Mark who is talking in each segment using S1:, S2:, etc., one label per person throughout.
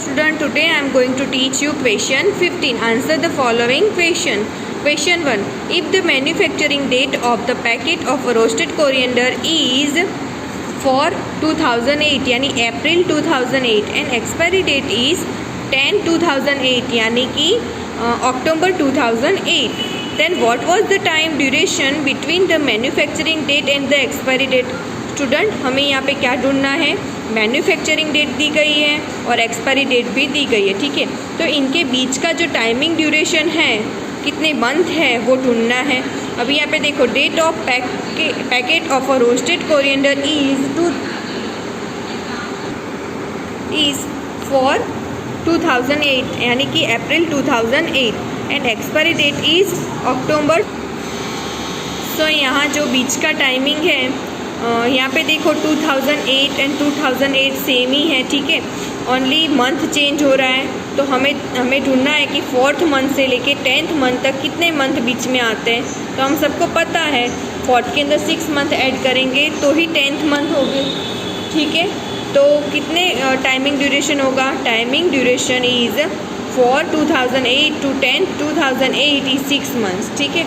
S1: student, today I am going to teach you question 15. Answer the following question. Question 1. If the manufacturing date of the packet of roasted coriander is for 2008 यानी अप्रैल 2008 and expiry date is 10/2008 यानी कि अक्टूबर 2008, then what was the time duration between the manufacturing date and the expiry date? Student, हमें यहाँ पे क्या ढूंढना है? Manufacturing date दी गई है और एक्सपायरी डेट भी दी गई है, ठीक है। तो इनके बीच का जो टाइमिंग ड्यूरेशन है, कितने मंथ है, वो ढूंढना है। अभी यहाँ पे देखो, date of packet of a roasted coriander is for 2008 यानी कि April 2008 and expiry date is October. So यहाँ जो बीच का टाइमिंग है, यहाँ पे देखो 2008 एंड 2008 सेम ही है, ठीक है। ओनली मंथ चेंज हो रहा है। तो हमें ढूंढना है कि 4th मंथ से लेके 10th मंथ तक कितने मंथ बीच में आते हैं। तो हम सबको पता है 4th के अंदर 6 मंथ ऐड करेंगे तो ही 10th मंथ होगी, ठीक है। तो कितने टाइमिंग ड्यूरेशन होगा? Timing duration is for 2008 to 10th 2008 is 6 months, ठीक है।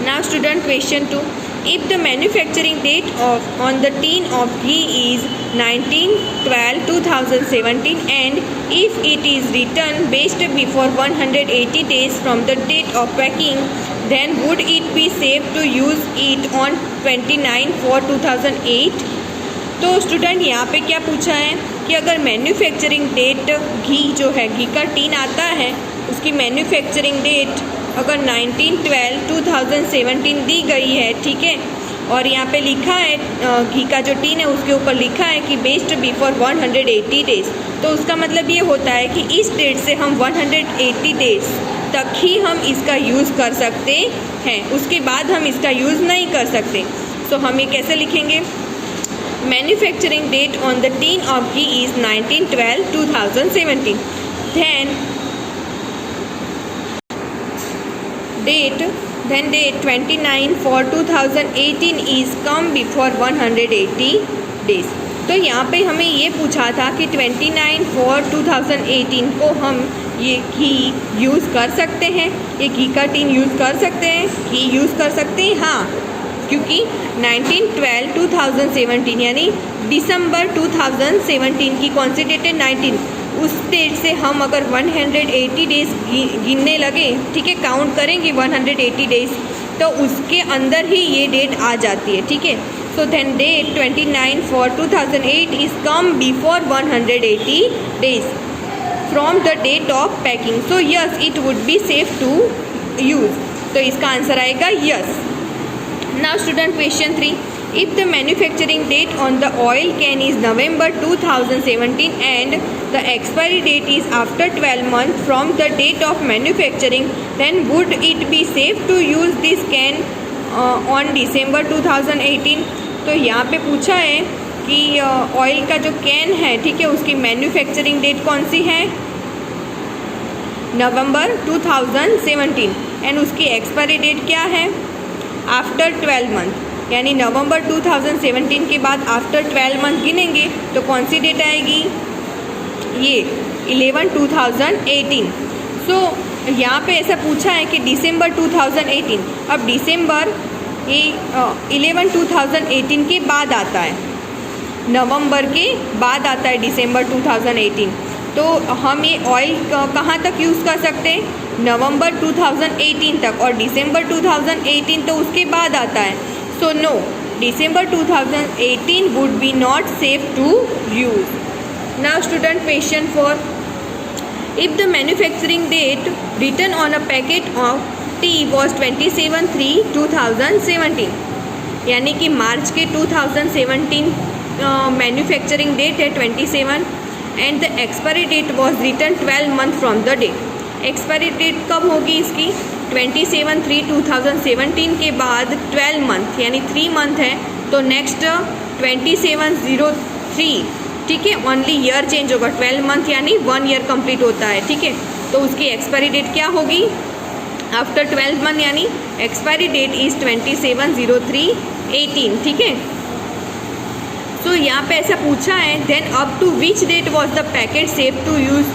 S1: Now student, question 2. If the manufacturing date on the tin of ghee is 19/12/2017 and if it is written based before 180 days from the date of packing, then would it be safe to use it on 29/4/2008? तो student, यहाँ पे क्या पूछा है कि अगर manufacturing date घी जो है, घी का टीन आता है, उसकी मैन्युफैक्चरिंग डेट अगर 19/12/2017 दी गई है, ठीक है, और यहाँ पे लिखा है घी का जो टीन है उसके ऊपर लिखा है कि बेस्ड बिफोर 180 डेज, तो उसका मतलब ये होता है कि इस डेट से हम 180 डेज तक ही हम इसका यूज़ कर सकते हैं, उसके बाद हम इसका यूज़ नहीं कर सकते। सो हम ये कैसे लिखेंगे? Manufacturing date on the tin of ghee is 19/12/2017, then date 29/4/2018 is come before 180 days। तो यहाँ पे हमें ये पूछा था कि 29/4/2018 को हम ये घी यूज़ कर सकते हैं, ये घी का टीन यूज़ कर सकते हैं, घी यूज़ कर सकते हैं, हाँ, क्योंकि 19/12/2017 यानी दिसंबर 2017 की कौन सी डेट है? 19, उस डेट से हम अगर 180 डेज गिनने लगे, ठीक है, काउंट करेंगे 180 डेज, तो उसके अंदर ही ये डेट आ जाती है, ठीक है। So then date 29/4/2008 is come before 180 days from the date of packing. So yes, it would be safe to use. तो इसका आंसर आएगा yes. Now student, question 3. If the manufacturing date on the oil can is November 2017 and the expiry date is after 12 months from the date of manufacturing, then would it be safe to use this can on December 2018? तो यहाँ पे पूछा है कि oil का जो can है, ठीक है, उसकी मैन्युफैक्चरिंग डेट कौन सी है? नवंबर 2017 एंड उसकी एक्सपायरी डेट क्या है? आफ्टर 12 मंथ, यानी नवंबर 2017 के बाद आफ्टर 12 मंथ गिनेंगे तो कौन सी डेट आएगी? ये 11/2018। सो यहाँ पे ऐसा पूछा है कि दिसंबर 2018, अब दिसंबर ये 11/2018 के बाद आता है, नवंबर के बाद आता है दिसंबर 2018। तो हम ये ऑयल कहाँ तक यूज़ कर सकते हैं? नवंबर 2018 तक, और दिसंबर 2018 तो उसके बाद आता है। So no, December 2018 would be not safe to use. Now student, question 4. If the manufacturing date written on a packet of tea was 27/3/2017 यानी कि मार्च के 2017 मैन्युफैक्चरिंग डेट है 27 and the expiry date was written 12 month from the date. Expiry date कब होगी इसकी? 27/3/2017 के बाद 12 month यानी 3 मंथ है, तो नेक्स्ट 27/03, ठीक है, ओनली ईयर चेंज होगा, 12 मंथ यानी 1 ईयर कंप्लीट होता है, ठीक है। तो उसकी एक्सपायरी डेट क्या होगी? आफ्टर 12 मंथ यानी एक्सपायरी डेट इज़ 27/03/18, ठीक है। सो यहाँ पे ऐसा पूछा है, then up to which date was the packet safe to use,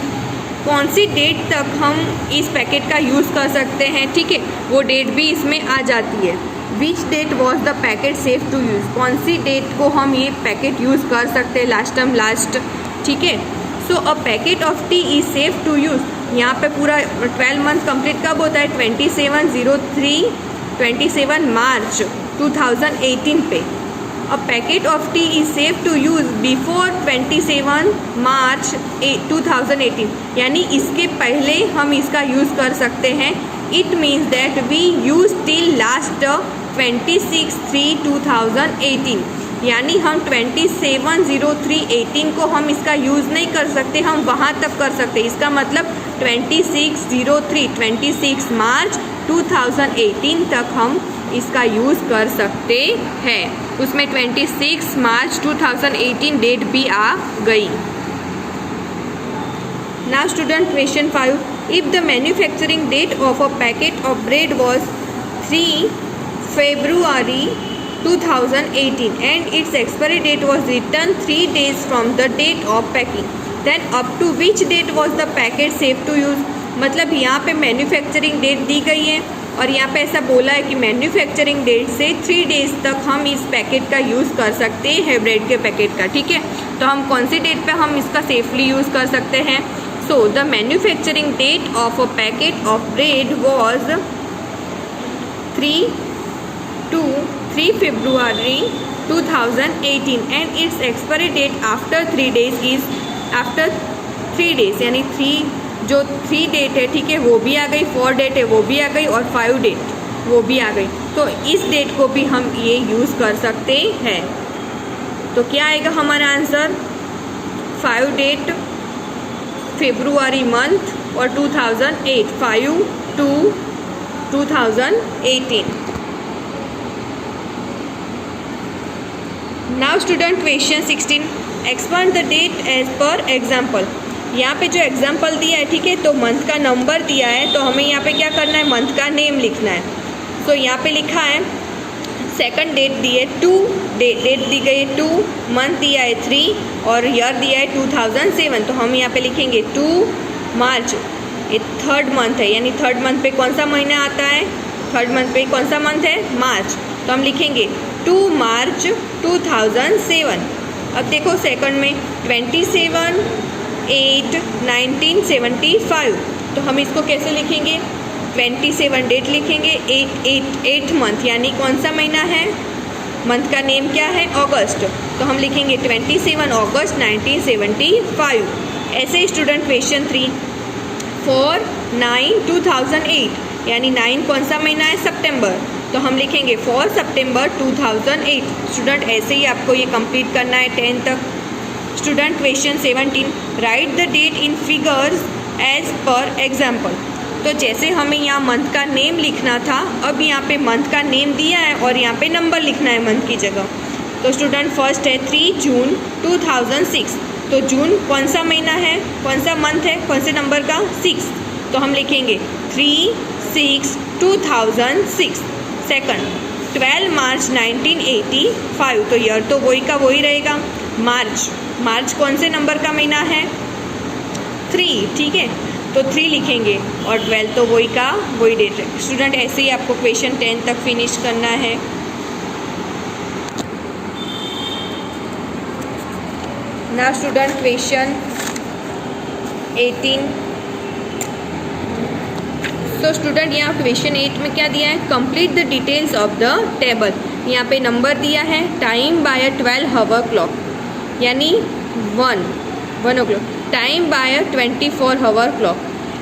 S1: कौन सी डेट तक हम इस पैकेट का यूज़ कर सकते हैं, ठीक है, वो डेट भी इसमें आ जाती है। Which date was the packet safe to use, कौन सी डेट को हम ये पैकेट यूज़ कर सकते हैं लास्ट, ठीक है। So a packet of tea is safe to use, यहाँ पे पूरा 12 मंथ कंप्लीट कब होता है, 27 मार्च 2018 पे। A packet of tea is safe to use before 27 मार्च 2018, यानी इसके पहले हम इसका यूज़ कर सकते हैं। It means that we use till last 26/3/2018, यानी हम 27/03/18 को हम इसका यूज़ नहीं कर सकते, हम वहाँ तक कर सकते। इसका मतलब 26 मार्च 2018 तक हम इसका यूज़ कर सकते हैं। उसमें 26 मार्च 2018 डेट भी आ गई। Now student question 5, if the manufacturing date of a packet of bread was 3 February 2018 and its expiry date was written 3 days from the date of packing, then up to which date was the packet safe to use, मतलब यहाँ पे manufacturing date दी गई है और यहाँ पे ऐसा बोला है कि मैन्युफैक्चरिंग डेट से 3 डेज तक हम इस पैकेट का यूज़ कर सकते हैं ब्रेड के पैकेट का, ठीक है। तो हम कौन सी डेट पे हम इसका सेफली यूज़ कर सकते हैं। So the manufacturing date of a packet of bread was 3 February 2018 and its expiry date after 3 days is after 3 days, यानी 3 डेट है, ठीक है, वो भी आ गई, 4 डेट है वो भी आ गई और 5 डेट वो भी आ गई। तो इस डेट को भी हम ये यूज़ कर सकते हैं। तो क्या आएगा हमारा आंसर, 5 डेट फेब्रुआरी मंथ और 2008, 5/2/2018। Now student question 16, expand the date as per example. यहाँ पे जो एग्जाम्पल दिया है, ठीक है, तो मंथ का नंबर दिया है, तो हमें यहाँ पे क्या करना है, मंथ का नेम लिखना है। तो यहाँ पे लिखा है सेकंड डेट दी है 2, डेट दी गई है 2, मंथ दिया है 3 और ईयर दिया है 2007। तो हम यहाँ पे लिखेंगे 2 मार्च, ये थर्ड मंथ है, यानी थर्ड मंथ पे कौन सा महीना आता है, थर्ड मंथ पे कौन सा मंथ है, मार्च। तो हम लिखेंगे 2 मार्च 2007। अब देखो सेकंड में 27/8/1975, तो हम इसको कैसे लिखेंगे, 27 डेट लिखेंगे, 8 मंथ, यानी कौन सा महीना है, मंथ का नेम क्या है, अगस्त। तो हम लिखेंगे 27 अगस्त 1975। ऐसे ही स्टूडेंट क्वेश्चन 3, 4/9/2008, यानी 9 कौन सा महीना है, सितंबर। तो हम लिखेंगे 4 सितंबर 2008। स्टूडेंट ऐसे ही आपको ये कंप्लीट करना है 10 तक। Student question 17, write the date in figures as per example. तो जैसे हमें यहाँ मंथ का नेम लिखना था, अब यहाँ पे मंथ का नेम दिया है और यहाँ पे नंबर लिखना है मंथ की जगह। तो स्टूडेंट फर्स्ट है 3 जून 2006, तो जून कौन सा महीना है, कौन सा मंथ है, कौन से नंबर का, 6। तो हम लिखेंगे 3/6/2006। सेकंड 12 मार्च 1985, तो ईयर तो वही का वही रहेगा। मार्च कौन से नंबर का महीना है, 3, ठीक है, तो 3 लिखेंगे और 12 तो वही का वही डेट है। स्टूडेंट ऐसे ही आपको क्वेश्चन 10 तक फिनिश करना है। Now student question 18। तो स्टूडेंट यहाँ क्वेश्चन 8 में क्या दिया है, complete the details of the table. यहाँ पे नंबर दिया है, टाइम बाय अ 12 आवर क्लॉक, यानी 1 o'clock, टाइम बाय अ 24 आवर क्लॉक,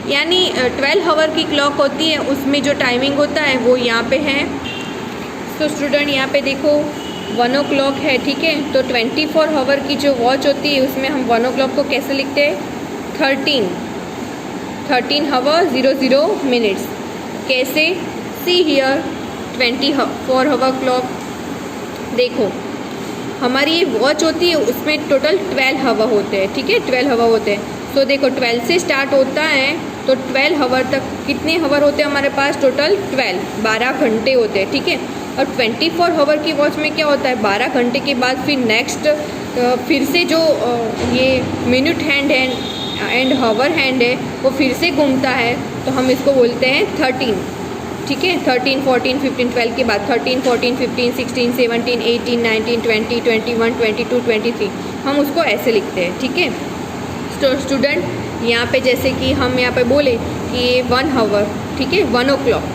S1: यानी 12 आवर की क्लॉक होती है, उसमें जो टाइमिंग होता है वो यहाँ पे है। तो स्टूडेंट यहाँ पे देखो 1 o'clock है, ठीक है, तो 24 आवर की जो वॉच होती है उसमें हम 1 o'clock को कैसे लिखते हैं, 13 आवर 00 मिनट्स। कैसे, सी हियर 24 आवर क्लॉक। देखो हमारी ये वॉच होती है, उसमें टोटल 12 आवर होते हैं, ठीक है, 12 आवर होते हैं। तो देखो 12 से स्टार्ट होता है, तो 12 आवर तक कितने आवर होते हैं हमारे पास, टोटल 12 घंटे होते हैं, ठीक है। और 24 हावर की वॉच में क्या होता है, 12 घंटे के बाद फिर नेक्स्ट फिर से जो ये minute hand and hour hand है वो फिर से घूमता है, तो हम इसको बोलते हैं 13। ठीक है, 13, 14, 15, 12 के बाद 13, 14, 15, 16, 17, 18, 19, 20, 21, 22, 23 हम उसको ऐसे लिखते हैं। ठीक है, तो स्टूडेंट यहाँ पे जैसे कि हम यहाँ पे बोले कि 1 हावर, ठीक है, 1 o'clock,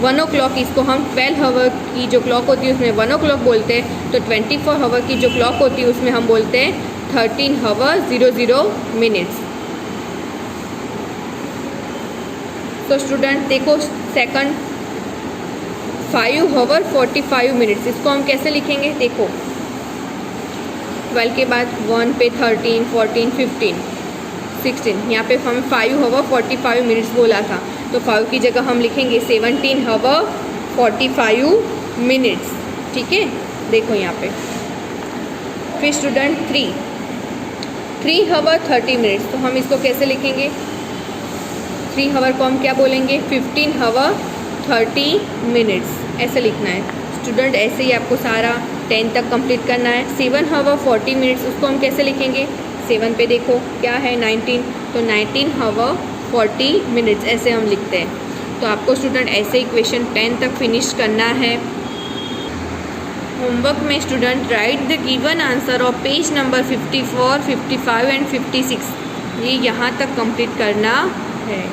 S1: 1 o'clock इसको हम 12 हावर की जो क्लॉक होती है उसमें 1 o'clock बोलते हैं, तो 24 हावर की जो क्लॉक होती है उसमें हम बोलते हैं 13 हावर 00 मिनट्स। तो स्टूडेंट देखो सेकंड 5 हावर 45 मिनट्स, इसको हम कैसे लिखेंगे, देखो 12 के बाद 1 पे 13, 14, 15, 16, यहाँ पे हम 5 हावर 45 मिनट्स बोला था, तो 5 की जगह हम लिखेंगे 17 हावर 45 मिनट्स। ठीक है, देखो यहाँ पे। फिर स्टूडेंट 3 हावर 30 मिनट्स, तो हम इसको कैसे लिखेंगे, 3 हावर को हम क्या बोलेंगे, 15 हावर 30 मिनट्स ऐसे लिखना है। स्टूडेंट ऐसे ही आपको सारा 10 तक कंप्लीट करना है। 7 हावर 40 मिनट्स, उसको हम कैसे लिखेंगे, 7 पे देखो क्या है 19, तो 19 हावर 40 मिनट्स ऐसे हम लिखते हैं। तो आपको स्टूडेंट ऐसे इक्वेशन 10 तक फिनिश करना है। होमवर्क में student right the given answer of page number 54, 55 and 56, ये यहाँ तक कंप्लीट करना है।